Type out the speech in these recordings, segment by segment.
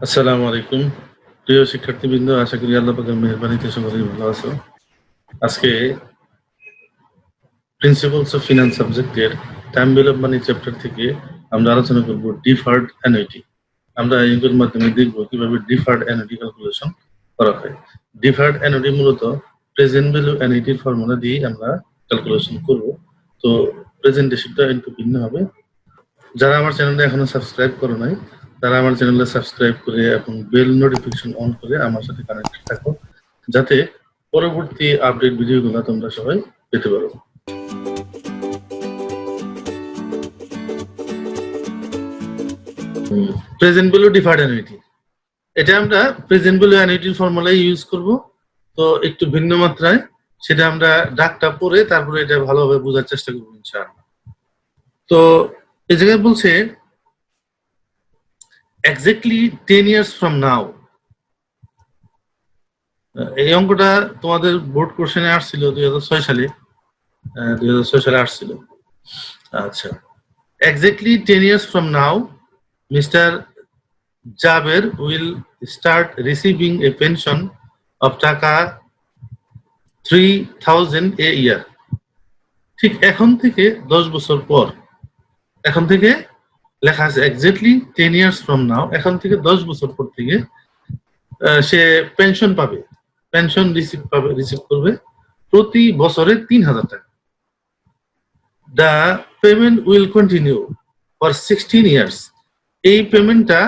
আসসালামু আলাইকুম প্রিয় শিক্ষার্থীবৃন্দ, আশা করি আল্লাহ পাকের মেহেরবানিতে সকলেই ভালো আছো। আজকে প্রিন্সিপালস অফ ফিনান্স সাবজেক্টের time value of money chapter থেকে আমরা আলোচনা করব ডিফার্ড অ্যানুইটি। আমরা এগুলোর মাধ্যমে দেখব কিভাবে ডিফার্ড অ্যানুইটি ক্যালকুলেশন করা হয়। ডিফার্ড অ্যানুইটি মূলত প্রেজেন্ট ভ্যালু অ্যানুইটির ফর্মুলা দিয়ে আমরা ক্যালকুলেশন করব। তো প্রেজেন্টেশনটা একটু ভিন্ন হবে। যারা আমার চ্যানেলটা এখনো সাবস্ক্রাইব করো নাই তারা আমার চ্যানেলে সাবস্ক্রাইব করে এবং বেল নোটিফিকেশন অন করে আমার সাথে কানেক্টেড থাকো, যাতে পরবর্তী আপডেট ভিডিওগুলো তোমরা সবাই পেতে পারো। প্রেজেন্ট ভ্যালু ডিফার্ড অ্যানুইটি, এটা আমরা প্রেজেন্ট ভ্যালু অ্যানুইটির ফর্মুলাই ইউজ করব। তো একটু ভিন্ন মাত্রায় সেটা আমরা ডাকটা পড়ে তারপরে এটা ভালোভাবে বোঝার চেষ্টা করব ইনশাআল্লাহ। তো এই জায়গায় বলছে exactly 10 years from now। এই অঙ্কটা তোমাদের বোর্ড কোশ্চেনে আসছিল 2006 সালে। 2006 সালে আসছিল। আচ্ছা, exactly 10 years from now Mr. Jaber will start receiving a pension of টাকা 3000 a year। ঠিক এখন থেকে 10 বছর পর, এখন থেকে লেখা আছে exactly 10 years from now, এখন থেকে 10 বছর পর থেকে সে পেনশন পাবে, পেনশন রিসিভ করবে প্রতি বছরে 3000 টাকা। The payment will continue for 16 years. এই পেমেন্টটা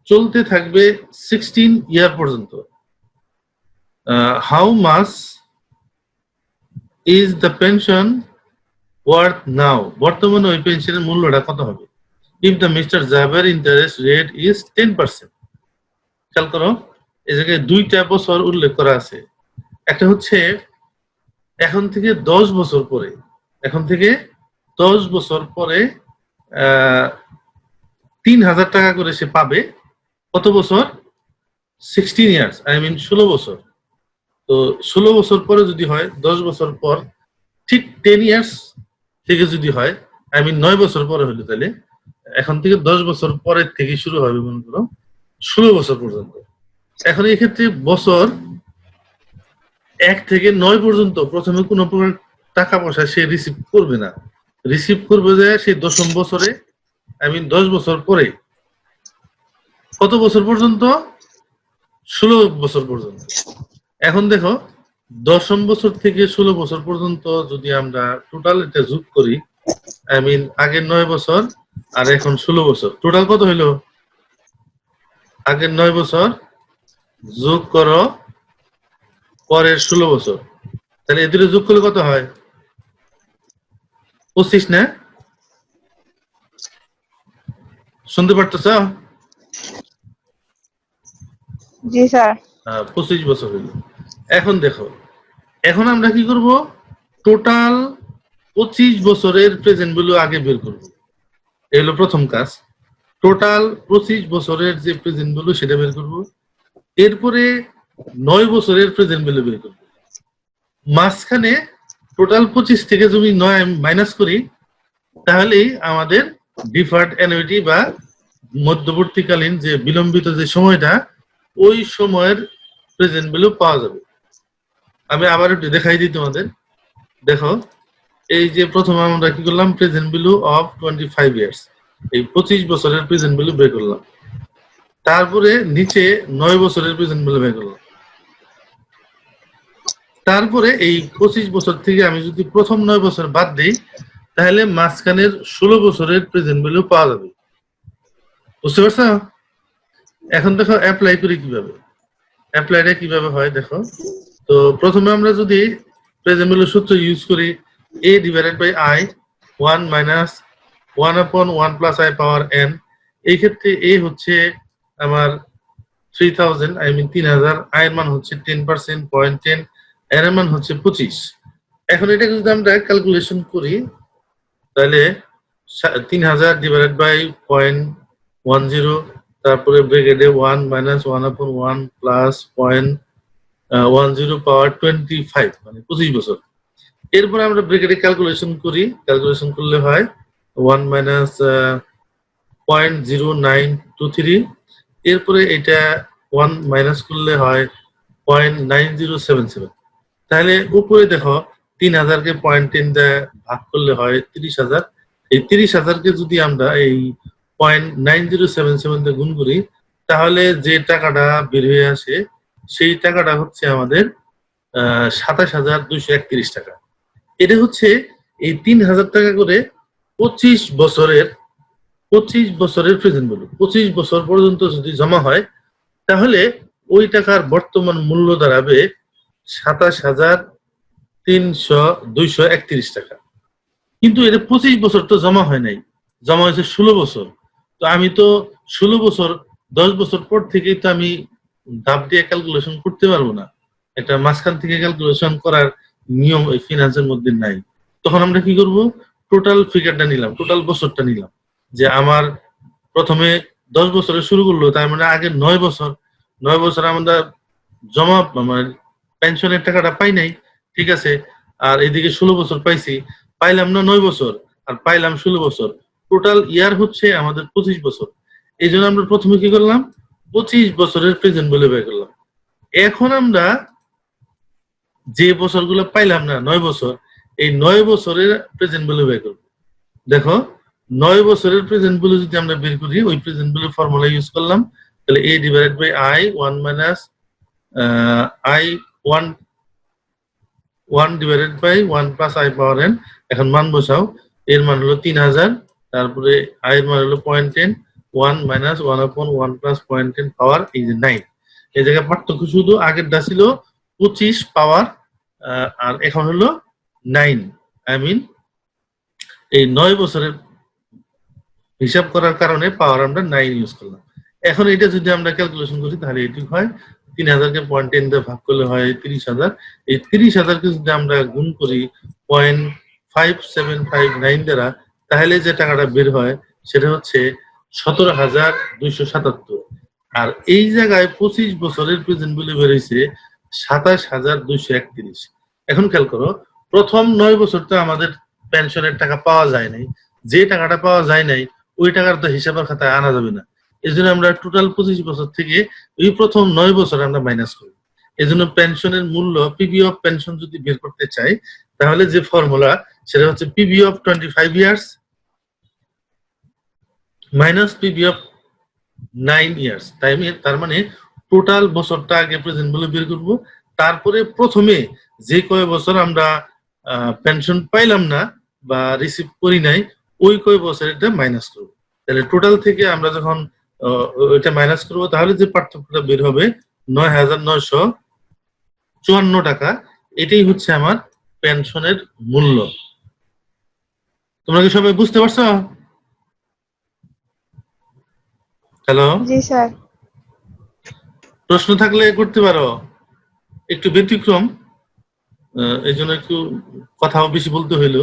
চলতে থাকবে 16 ইয়ার পর্যন্ত। How much is the pension worth now? বর্তমানে ওই পেনশনের মূল্যটা কত হবে? ইফ দ্য মিস্টার জাবের ইন্টারেস্ট রেট ইজ 10%। খেয়াল করো, এই জায়গায় দুইটা বছর উল্লেখ করা আছে। একটা হচ্ছে এখন থেকে 10 বছর পরে, এখন থেকে 10 বছর পরে 3000 টাকা করে সে পাবে। কত বছর? 16 ইয়ার্স, আই মিন 16 বছর। তো 16 বছর পরে যদি হয়, 10 বছর পর, ঠিক 10 ইয়ার্স থেকে যদি হয়, আই মিন 9 বছর পরে হলে, তাহলে এখন থেকে 10 বছর পরের থেকে শুরু হবে মনে করো 16 বছর পর্যন্ত। এখন এই ক্ষেত্রে বছর 1 থেকে 9 পর্যন্ত প্রথমে কোনো প্রকার টাকা পয়সা সে রিসিভ করবে না। রিসিভ করবে যে সেই 10ম বছরে, আই মিন 10 বছর পরে। কত বছর পর্যন্ত? 16 বছর পর্যন্ত। এখন দেখো, 10ম বছর থেকে 16 বছর পর্যন্ত যদি আমরা টোটাল এটা যোগ করি, আই মিন আগের 9 বছর আর এখন 16 বছর, টোটাল কত হইলো? আগের 9 বছর যোগ করো পরের 16 বছর, তাহলে এদের যোগ করলে কত হয়? 25 না? শুনতে পারতেছ? জি স্যার। 25 বছর হইল। এখন দেখো, এখন আমরা কি করব? টোটাল 25 বছরের প্রেজেন্ট ভ্যালু আগে বের করব। এই হলো প্রথম কাজ। টোটাল 25 বছরের যে প্রেজেন্ট ভ্যালু সেটা বের করব। এরপরে 9 বছরের প্রেজেন্ট ভ্যালু বের করব। মাঝখানে টোটাল 25 থেকে যদি 9 মাইনাস করি, তাহলেই আমাদের ডিফার্ড অ্যানুইটি বা মধ্যবর্তীকালীন যে বিলম্বিত যে সময়টা, ওই সময়ের প্রেজেন্ট ভ্যালু পাওয়া যাবে। আমি আবার একটু দেখাই দিই তোমাদের। দেখো, এই যে প্রথমে আমরা কি করলাম? প্রেজেন্ট ভ্যালু অফ 25 ইয়ার্স, এই 25 বছরের প্রেজেন্ট ভ্যালু বের করলাম। তারপরে নিচে 9 বছরের প্রেজেন্ট ভ্যালু বের করলাম। তারপরে এই 25 বছর থেকে আমি যদি প্রথম 9 বছর বাদ দিই, তাহলে মাঝখানের 16 বছরের প্রেজেন্ট ভ্যালু পাওয়া যাবে। বুঝতে পারছো? এখন দেখো অ্যাপ্লাই করি কিভাবে। অ্যাপ্লাইটা কিভাবে হয় দেখো। তো প্রথমে আমরা যদি প্রেজেন্ট ভ্যালু সূত্র ইউজ করি, a divided by i 1 minus 1 upon 1 plus i power n। এই ক্ষেত্রে a হচ্ছে আমার 3000, আই মিন 3000, i এর মান হচ্ছে 10%, 0.10, n এর মান হচ্ছে 25। এখন এটাকে যদি আমরা ক্যালকুলেশন করি, তাহলে 3000 ডিভাইডেড বাই 0.10, তারপরে ব্র্যাকেটে 1 মাইনাস 1 upon 1 প্লাস 0.10 পাওয়ার 25, মানে 25 বছর। এরপর আমরা ব্র্যাকেটে ক্যালকুলেশন করি, ক্যালকুলেশন করলে হয় 1 মাইনাস 0.0923 এরপরে এটা 1 মাইনাস করলে হয় 0.9077। তাহলে উপরে দেখো 3000 কে 0.10 দিয়ে ভাগ করলে হয় 30,000। এই 30,000 কে যদি আমরা এই 0.9077 দিয়ে গুণ করি তাহলে যে টাকাটা বের হয়ে আসে সেই টাকাটা হচ্ছে আমাদের 27,231 টাকা। এটা হচ্ছে এই 3,000 টাকা করে 25 বছরের প্রেজেন্ট ভ্যালু। 25 বছর পর্যন্ত যদি জমা হয় তাহলে ওই টাকার বর্তমান মূল্য দাঁড়াবে 27,231 টাকা। কিন্তু এটা 25 বছর তো জমা হয় নাই, জমা হয়েছে 16 বছর। তো আমি তো 16 বছর 10 বছর পর থেকেই তো আমি ধাপ দিয়ে ক্যালকুলেশন করতে পারবো না। একটা মাঝখান থেকে ক্যালকুলেশন করার নিয়ম এই ফিনান্সের মধ্যে নাই। তখন আমরা কি করব, টোটাল ফিগারটা নিলাম, টোটাল বছরটা নিলাম, যে আমার প্রথমে 10 বছরে শুরু করলো, তার মানে আগে 9 বছর, 9 বছর আমরা জমা মানে পেনশনের টাকাটা পাই নাই, ঠিক আছে। আর এদিকে 16 বছর পাইছি, পাইলাম না 9 বছর আর পাইলাম 16 বছর, টোটাল ইয়ার হচ্ছে আমাদের 25 বছর। এই জন্য আমরা প্রথমে কি করলাম, 25 বছরের প্রেজেন্ট ভ্যালু বের করলাম। এখন আমরা যে বছরগুলো পাইলাম না 9 বছর, এই 9 বছরের প্রেজেন্ট ভ্যালু বের করব। দেখো 9 বছরের প্রেজেন্ট ভ্যালু যদি আমরা বের করি, ওই প্রেজেন্ট ভ্যালু ফর্মুলা ইউজ করলাম, তাহলে a divided by i 1 minus i 1 divided by 1 plus i power n। এখন মান বসাও, এর মান হলো 3000, তারপরে i এর মান হলো 0.10, 1 মাইনাস 1 upon 1 প্লাস 0.10 পাওয়ার এই যে 9। এই জায়গায় পার্থক্য শুধু আগেরটা ছিল 25 পাওয়ার আর এখন হলো 9। আই মিন এই 9 বছরের হিসাব করার কারণে পাওয়ার আমরা 9 ইউজ করলাম। এখন এটা যদি আমরা ক্যালকুলেশন করি তাহলে এটি হয় 3000 কে 0.10 দিয়ে ভাগ করলে হয় 30,000। এই 30,000 কে যদি আমরা গুণ করি 0.5759 দ্বারা, তাহলে যে টাকাটা বের হয় সেটা হচ্ছে 17,277। আর এই জায়গায় 25 বছরের প্রেজেন্ট ভ্যালু বের হয়েছে 27,231। এখন খেয়াল করো, প্রথম 9 বছর তো আমাদের পেনশনের টাকা পাওয়া যায় নাই, যে টাকাটা পাওয়া যায় নাই ওই টাকার তো হিসাবের খাতায় আনা যাবে না। এই জন্য আমরা টোটাল 25 বছর থেকে এই প্রথম 9 বছর আমরা মাইনাস করি। এই জন্য পেনশনের মূল্য, পিবি অফ পেনশন যদি বের করতে চাই তাহলে যে ফর্মুলা সেটা হচ্ছে PB of 25 years minus PB of 9 years. তার মানে টোটাল বছরটা আগে প্রেজেন্ট ভ্যালু বের করব, তারপরে প্রথমে যে কয় বছর আমরা পেনশন পাইলাম না বা রিসিভ করি নাই ওই কয় বছর এটা মাইনাস করব। তাহলে টোটাল থেকে আমরা যখন ওইটা মাইনাস করব তাহলে যে পার্থক্যটা বের হবে 9,954 টাকা। এটাই হচ্ছে আমার পেনশনের মূল্য। তোমরা কি সবাই বুঝতে পারছো? হ্যালো, জি স্যার। প্রশ্ন থাকলে করতে পারো, একটু ব্যতিক্রম, এই জন্য একটু কথাও বেশি বলতে হইলো।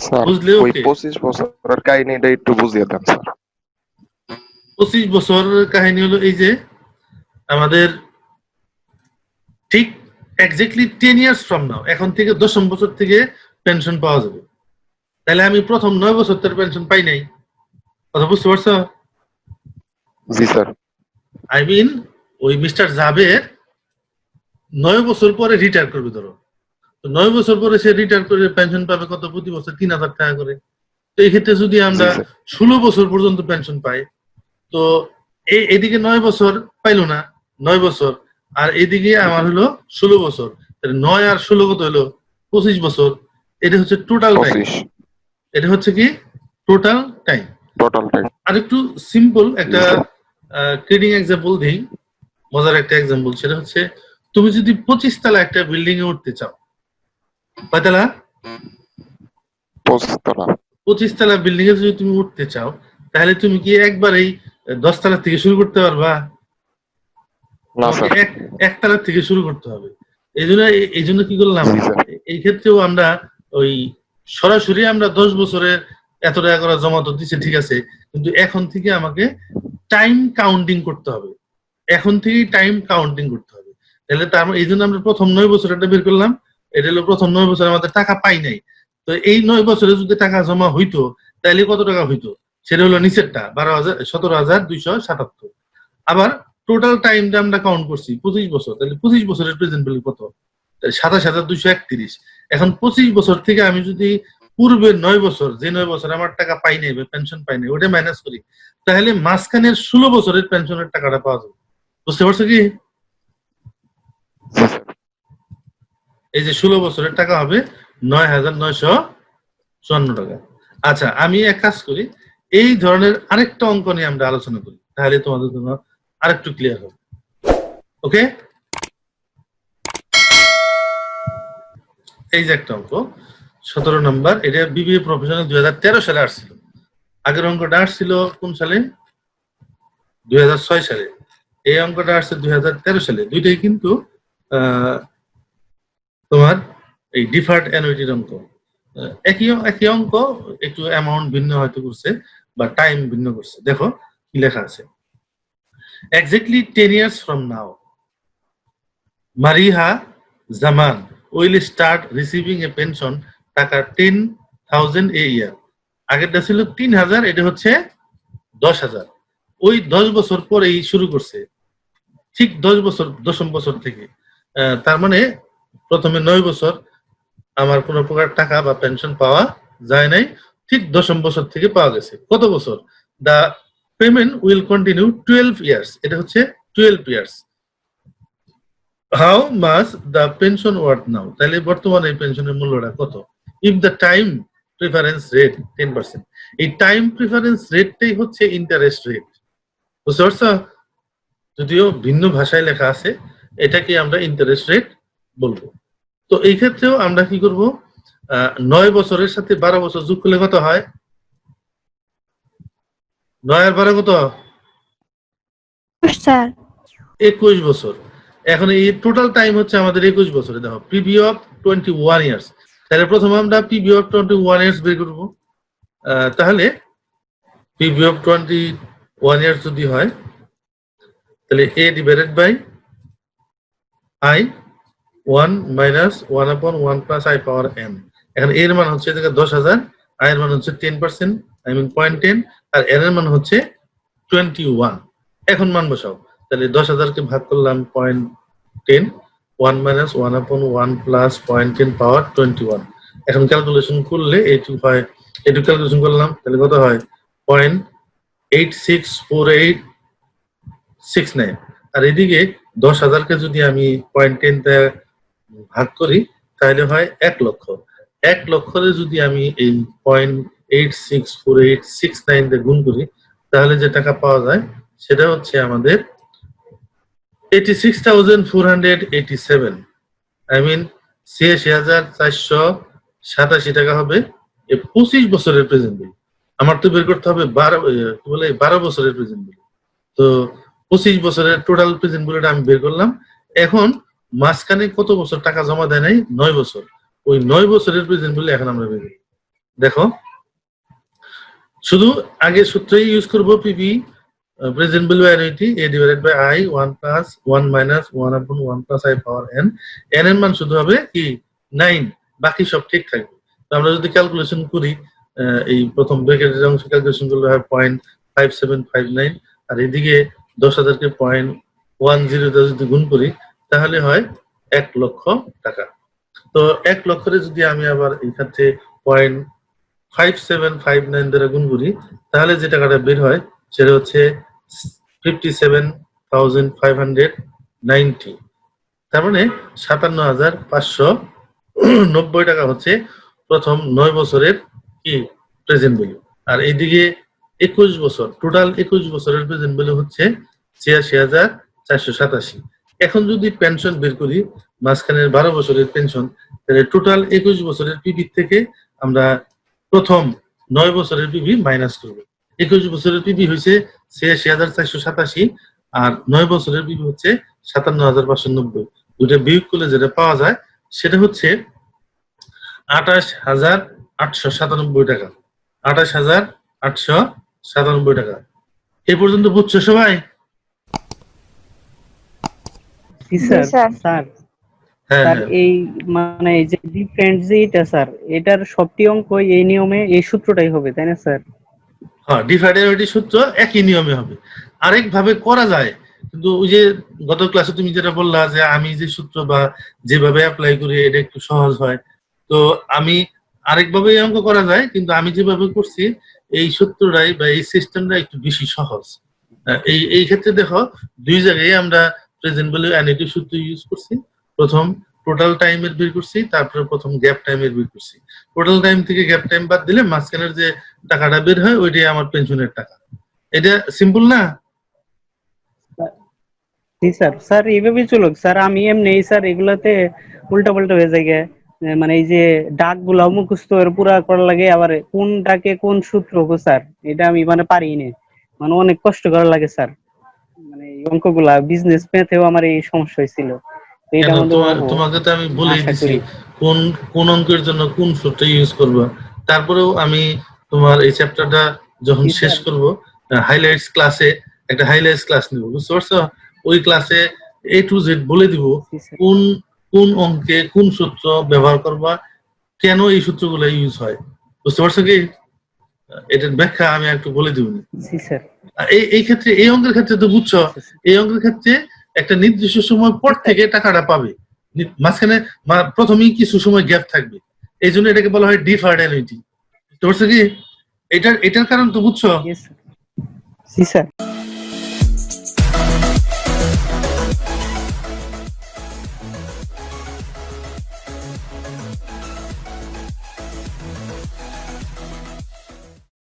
স্যার বুঝলে? ওই ওকে, 25 বছরের কাহিনীটা একটু বুঝিয়ে দেন স্যার। 25 বছরের কাহিনী হলো এই যে আমাদের ঠিক এক্স্যাক্টলি 10 ইয়ার্স ফ্রম নাও, এখন থেকে 10ম বছর থেকে পেনশন পাওয়া যাবে। তাহলে আমি প্রথম 9 বছর তার পেনশন পাই নাই, কথা বুঝতে পারছো? জি স্যার। আই মিন ওই মিস্টার জাবের 9 বছর পরে রিটায়ার করবে। ধরো তো 9 বছর পরে সে রিটায়ার করে পেনশন পাবে কত, প্রতি বছর 3,000 টাকা করে। তো এই ক্ষেত্রে যদি আমরা 16 বছর পর্যন্ত পেনশন পাই, তো এদিকে 9 বছর পাইলো না, 9 বছর, আর এদিকে আমার হলো 16 বছর, তাহলে 9 আর 16 কত হলো 25 বছর। এটা হচ্ছে টোটাল টাইম। 25 এটা হচ্ছে কি টোটাল টাইম। Total time. আর একটু সিম্পল একটা ট্রেডিং এক্সাম্পল দিই, মজার একটা এক্সাম্পল। সেটা হচ্ছে তুমি যদি 25 তলা একটা বিল্ডিং এ উঠতে চাও, কয়তলা? 25 তলা। 25 তলা বিল্ডিং এ যদি তুমি উঠতে চাও তাহলে তুমি কি একবারেই 10 তলা থেকে শুরু করতে পারবা? না স্যার। এক তলা থেকে শুরু করতে হবে। এই জন্য কি করলাম, জি স্যার। এই ক্ষেত্রেও আমরা ওই সরাসরি আমরা 10 বছরের এত টাকা করে জমা তো দিচ্ছে, ঠিক আছে, কিন্তু এখন থেকে আমাকে টাইম কাউন্টিং করতে হবে, এখন থেকেই টাইম কাউন্টিং করতে হবে। তাহলে তার এই জন্য আমরা প্রথম 9 বছর এটা বের করলাম। এটা হলো প্রথম 9 বছর আমাদের টাকা পাই নাই। তো এই 9 বছরে যদি টাকা জমা হইতো তাহলে কত টাকা হইতো, সেটা হলো নিচেরটা 17,277। আবার টোটাল টাইমটা আমরা কাউন্ট করছি 25 বছর, তাহলে 25 বছরের প্রেজেন্ট ভ্যালু কত? 27,231। এখন 25 বছর থেকে আমি যদি পূর্বের 9 বছর, যে 9 বছর আমার টাকা পাই নাই বা পেনশন পাই নাই, ওটা মাইনাস করি, তাহলে মাঝখানের 16 বছরের পেনশনের টাকাটা পাওয়া যাবে। বুঝতে পারছো কি? জি স্যার। এই যে 16 বছরের টাকা হবে 9,954 টাকা। আচ্ছা, আমি এক কাজ করি, এই ধরনের আরেকটা অঙ্ক নিয়ে আমরা আলোচনা করি, তাহলে তোমাদের জন্য আরেকটু ক্লিয়ার হবে। ওকে, এই যে একটা অঙ্ক 17 নম্বর, এটা বিবিএ প্রফেশনাল 2013 সালে আসছিল। আগের অঙ্কটা আসছিল কোন সালে? 2006 সালে। এই অঙ্কটা আসছে 2013 সালে। দুইটাই কিন্তু তোমার এই ডিফার্ড অ্যানুইটির অঙ্ক। একই অঙ্ক, একটু অ্যামাউন্ট ভিন্ন হয়তো করছে বা টাইম ভিন্ন করছে। দেখো কি লেখা আছে, exactly 10 years from now Mariha Zaman will start receiving a pension টাকা 10,000 a year। আগেরটা ছিল 3,000, এটা হচ্ছে 10,000। ওই 10 বছর পরেই শুরু করছে, ঠিক 10 বছর, 10ম বছর থেকে। তার মানে প্রথমে 9 বছর আমার কোনো প্রকার টাকা বা পেনশন পাওয়া যায় নাই, ঠিক 10ম বছর থেকে পাওয়া গেছে। কত বছর? The payment will continue 12 years, এটা হচ্ছে 12 years. How much the pension worth now, তাহলে বর্তমানে এই পেনশনের মূল্যটা কত? If the time preference rate 10%, এই টাইম প্রিফারেন্স রেটটাই হচ্ছে ইন্টারেস্ট রেট। বুঝতে পারছো? যদিও ভিন্ন ভাষায় লেখা আছে, এটাকে আমরা ইন্টারেস্ট রেট বলবো। তো এই ক্ষেত্রেও আমরা কি করব, 9 বছরের সাথে 12 বছর যোগ করলে কত হয়? 9 আর 12 কত? স্যার 21 বছর। এখন এই টোটাল টাইম হচ্ছে আমাদের 21 বছরে। দেখো পিবি অফ 21 ইয়ার্স, তাহলে প্রথমে আমরা পিবি অফ 21 ইয়ার্স বের করবো। তাহলে পিবি অফ 21 ইয়ার্স যদি হয়, তাহলে A divided by I 1 minus 1/1 plus I power n. এখন এর মান হচ্ছে 10,000, আই এর মান হচ্ছে 10%, আই মিন 0.10, আর এন এর মান হচ্ছে 21। এখন মান বসাও, তাহলে 10,000 কে ভাগ করলাম 0.10, 1 মাইনাস 1/1 প্লাস 0.10 পাওয়ার 21। এখন ক্যালকুলেশন করলে এইটুকু হয়, এইটুকু ক্যালকুলেশন করলাম, তাহলে কত হয়? 0.864869। আর এদিকে 10,000 কে যদি আমি 0.10 দিয়ে ভাগ করি, তাহলে হয় 1 লক্ষ। 1 লক্ষরে যদি আমি এই 0.864869 দিয়ে গুণ করি, তাহলে যে টাকা পাওয়া যায় সেটা হচ্ছে আমাদের 86,487, আই মিন 86,487 টাকা হবে এই 25 বছরের প্রেজেন্ট ভ্যালু। আমার তো বের করতে হবে 12 বছরের প্রেজেন্ট ভ্যালু। তো 25 বছরের টোটাল প্রেজেন্ট ভ্যালুটা আমি বের করলাম। এখন মাঝখানে কত বছর টাকা জমা দেয় নাই? 9 বছর। ওই 9 বছরের প্রেজেন্ট ভ্যালু এখন আমরা বের করি। দেখো, শুধু আগে সূত্রই ইউজ করব, PB present value annuity A divided by I 1 plus 1 minus 1/1 plus I power N. N এর মান শুধু হবে কি 9, বাকি সব ঠিক থাকবে। তো আমরা যদি ক্যালকুলেশন করি, এই প্রথম ব্র্যাকেটের অংশ ক্যালকুলেশন করলে হয় 0.5759, আর এদিকে 10,000 কে 0.10 দিয়ে যদি গুণ করি, তাহলে হয় 1 লক্ষ টাকা। তো 1 লক্ষরে যদি আমি আবার এই ক্ষেত্রে 0.5759 দ্বারা গুণ করি, তাহলে যে টাকাটা বের হয় সেটা হচ্ছে 57,590। তার মানে 57,590 টাকা হচ্ছে প্রথম 9 বছরের কি প্রেজেন্ট ভ্যালু। আর এইদিকে 21 বছর, টোটাল 21 বছরের প্রেজেন্ট ভ্যালু হচ্ছে 86,487। এখন যদি পেনশন বের করি, মাঝখানের 12 বছরের পেনশন, তাহলে টোটাল 21 বছরের পিবি থেকে আমরা প্রথম 9 বছরের পিবি মাইনাস করবো। 21 বছরের পিবি হয়েছে 86,487, আর 9 বছরের পিবি হচ্ছে 57,590। দুইটা বিয়োগ করলে যেটা পাওয়া যায় সেটা হচ্ছে 28,897 টাকা। 28,897 টাকা। এই পর্যন্ত বুঝছো সবাই? জি জি স্যার। স্যার স্যার হ্যাঁ স্যার হ্যাঁ এই মানে এই যে ডিফারেন্ট যে এটা স্যার, এটার সবটি অঙ্ক এই নিয়মে এই সূত্রটাই হবে, তাই না স্যার? হ্যাঁ, ডিফার্ড অ্যানুইটি সূত্র একই নিয়মে হবে। আরেক ভাবে করা যায়, কিন্তু ওই যে গত ক্লাসে তুমি যেটা বললা যে আমি যে সূত্র বা যেভাবে অ্যাপ্লাই করি এটা একটু সহজ হয়, তো আমি আরেকভাবে এই অঙ্ক করা যায়, কিন্তু আমি যেভাবে করছি এই সূত্রটাই বা এই সিস্টেমটা একটু বেশি সহজ। এই এই ক্ষেত্রে দেখো দুই জায়গায় আমরা প্রেজেন্ট ভ্যালু অ্যানুইটি সূত্র ইউজ করছি। প্রথম টোটাল টাইমের বের করছি, তারপরে প্রথম গ্যাপ টাইমের বের করছি। টোটাল টাইম থেকে গ্যাপ টাইম বাদ দিলে মাঝখানের যে টাকাটা বের হয় ওইটাই আমার পেনশনের টাকা। এটা সিম্পল না? জি স্যার, স্যার এইভাবেই চলুক স্যার। আমি এমনি স্যার এগুলাতে উল্টা পাল্টা হয়ে যায় গে। মানে এই যে ডাক গুলা মুখস্থ এর পুরা করা লাগে, আবার কোন ডাকে কোন সূত্র গো স্যার, এটা আমি মানে পারি না, মানে অনেক কষ্ট করা লাগে স্যার। মানে এই অঙ্কগুলা বিজনেস ম্যাথেও আমার এই সমস্যা হয়েছিল, তো কেন এটার মধ্যে পারবো তোমাকে তো আমি বলেই আশা দিছি করি। কোন কোন অঙ্কের জন্য কোন সূত্র ইউজ করবা। তারপরেও আমি তোমার এই চ্যাপ্টারটা যখন জি শেষ স্যার। করব হাইলাইটস ক্লাসে একটা হাইলাইটস ক্লাস নিব, বুঝতে পারছো? ওই ক্লাসে এ টু জেড বলে দিব জি স্যার। কোন কোন অঙ্কে কোন সূত্র ব্যবহার করবা, কেন এই সূত্রগুলো ইউজ হয়, বুঝতে পারছো কি? এটার ব্যাখ্যা আমি একটু বলে দিব। জি স্যার। এই এই ক্ষেত্রে এই অঙ্কের ক্ষেত্রে তো বুঝছো, এই অঙ্কের ক্ষেত্রে একটা নির্দিষ্ট সময় পর থেকে টাকাটা পাবে, মাঝখানে প্রথমেই কিছু সময় গ্যাপ থাকবে, এই জন্য এটাকে বলা হয় ডিফার্ড অ্যানুইটি। বুঝতে পারছো কি? এটার এটার কারণ তো বুঝছো? জি স্যার।